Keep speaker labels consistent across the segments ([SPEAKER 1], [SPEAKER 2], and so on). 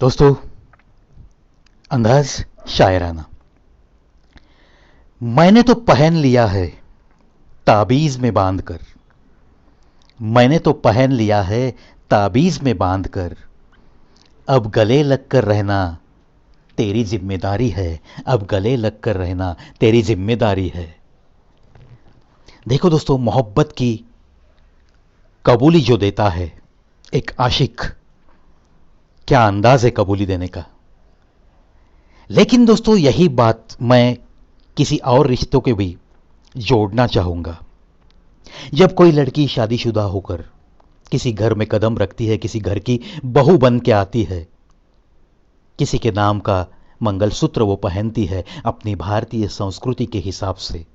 [SPEAKER 1] दोस्तों, अंदाज शायराना। मैंने तो पहन लिया है ताबीज में बांधकर। मैंने तो पहन लिया है ताबीज में बांधकर। अब गले लगकर रहना तेरी जिम्मेदारी है। अब गले लगकर रहना तेरी जिम्मेदारी है। देखो दोस्तों, मोहब्बत की कबूली जो देता है एक आशिक, क्या अंदाज है कबूली देने का। लेकिन दोस्तों, यही बात मैं किसी और रिश्तों के भी जोड़ना चाहूंगा। जब कोई लड़की शादीशुदा होकर किसी घर में कदम रखती है, किसी घर की बहू बन के आती है, किसी के नाम का मंगलसूत्र वो पहनती है अपनी भारतीय संस्कृति के हिसाब से,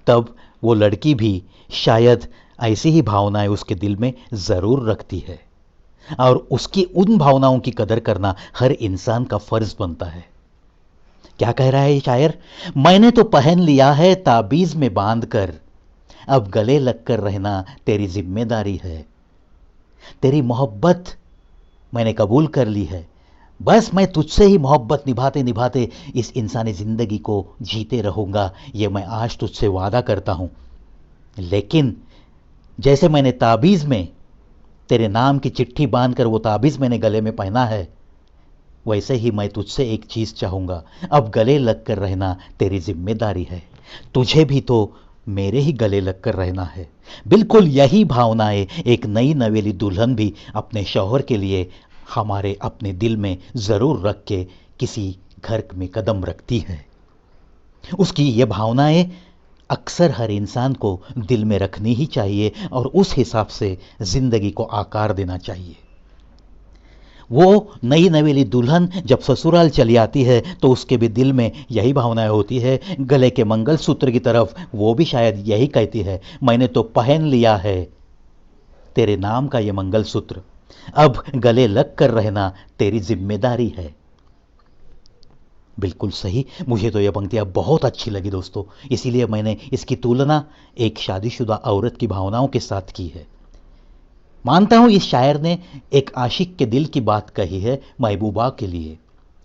[SPEAKER 1] तब वो लड़की भी शायद ऐसी ही भावनाएं उसके दिल में जरूर रखती है। और उसकी उन भावनाओं की कदर करना हर इंसान का फर्ज बनता है। क्या कह रहा है ये शायर? मैंने तो पहन लिया है ताबीज में बांधकर। अब गले लगकर रहना तेरी जिम्मेदारी है। तेरी मोहब्बत मैंने कबूल कर ली है। बस मैं तुझसे ही मोहब्बत निभाते निभाते इस इंसानी जिंदगी को जीते रहूंगा, ये मैं आज तुझसे वादा करता हूं। लेकिन जैसे मैंने ताबीज में तेरे नाम की चिट्ठी बांधकर वो ताबीज मैंने गले में पहना है, वैसे ही मैं तुझसे एक चीज चाहूंगा। अब गले लगकर रहना तेरी जिम्मेदारी है। तुझे भी तो मेरे ही गले लगकर रहना है। बिल्कुल यही भावनाएं एक नई नवेली दुल्हन भी अपने शौहर के लिए हमारे अपने दिल में जरूर रख के किसी घर में कदम रखती है। उसकी ये भावनाएं अक्सर हर इंसान को दिल में रखनी ही चाहिए और उस हिसाब से जिंदगी को आकार देना चाहिए। वो नई नवेली दुल्हन जब ससुराल चली आती है तो उसके भी दिल में यही भावनाएं होती है। गले के मंगलसूत्र की तरफ वो भी शायद यही कहती है, मैंने तो पहन लिया है तेरे नाम का ये मंगलसूत्र। अब गले लग कर रहना तेरी जिम्मेदारी है। बिल्कुल सही। मुझे तो ये पंक्तियां बहुत अच्छी लगी दोस्तों, इसीलिए मैंने इसकी तुलना एक शादीशुदा औरत की भावनाओं के साथ की है। मानता हूं इस शायर ने एक आशिक के दिल की बात कही है महबूबा के लिए,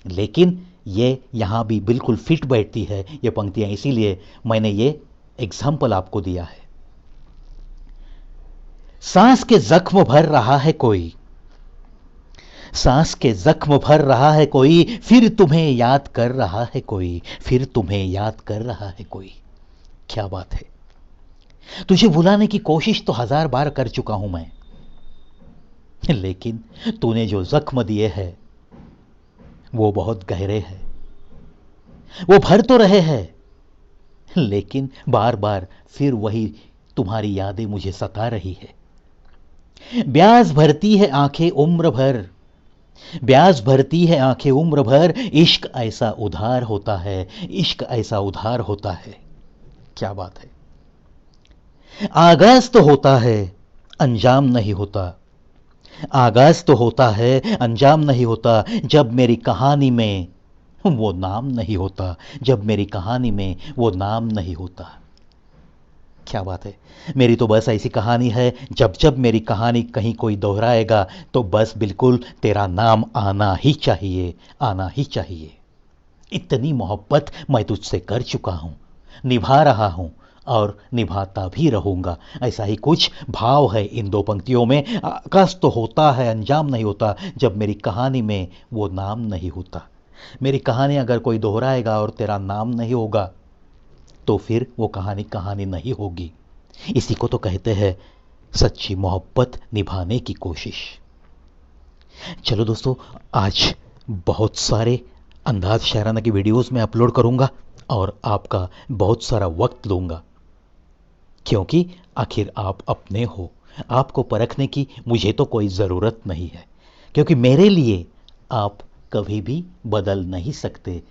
[SPEAKER 1] लेकिन ये यहां भी बिल्कुल फिट बैठती है ये पंक्तियां, इसीलिए मैंने ये एग्जाम्पल आपको दिया है। सांस के जख्म भर रहा है कोई, सांस के जख्म भर रहा है कोई, फिर तुम्हें याद कर रहा है कोई, फिर तुम्हें याद कर रहा है कोई। क्या बात है। तुझे भुलाने की कोशिश तो 1000 बार कर चुका हूं मैं, लेकिन तूने जो जख्म दिए हैं वो बहुत गहरे हैं। वो भर तो रहे हैं, लेकिन बार बार फिर वही तुम्हारी यादें मुझे सता रही है। ब्याज भरती है आंखें उम्र भर, ब्याज भरती है आंखें उम्र भर, इश्क ऐसा उधार होता है, इश्क ऐसा उधार होता है। क्या बात है। आगाज तो होता है अंजाम नहीं होता, आगाज तो होता है अंजाम नहीं होता, जब मेरी कहानी में वो नाम नहीं होता, जब मेरी कहानी में वो नाम नहीं होता। क्या बात है। मेरी तो बस ऐसी कहानी है, जब जब मेरी कहानी कहीं कोई दोहराएगा तो बस बिल्कुल तेरा नाम आना ही चाहिए, आना ही चाहिए। इतनी मोहब्बत मैं तुझसे कर चुका हूं, निभा रहा हूं और निभाता भी रहूंगा। ऐसा ही कुछ भाव है इन दो पंक्तियों में। आकाश तो होता है अंजाम नहीं होता, जब मेरी कहानी में वो नाम नहीं होता। मेरी कहानी अगर कोई दोहराएगा और तेरा नाम नहीं होगा तो फिर वो कहानी कहानी नहीं होगी। इसी को तो कहते हैं सच्ची मोहब्बत निभाने की कोशिश। चलो दोस्तों, आज बहुत सारे अंदाज शायराना की वीडियोस में अपलोड करूंगा और आपका बहुत सारा वक्त लूंगा, क्योंकि आखिर आप अपने हो। आपको परखने की मुझे तो कोई ज़रूरत नहीं है, क्योंकि मेरे लिए आप कभी भी बदल नहीं सकते।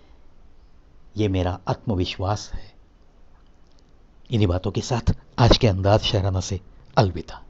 [SPEAKER 1] ये मेरा आत्मविश्वास है। इन्हीं बातों के साथ आज के अंदाज शायराना से अलविदा।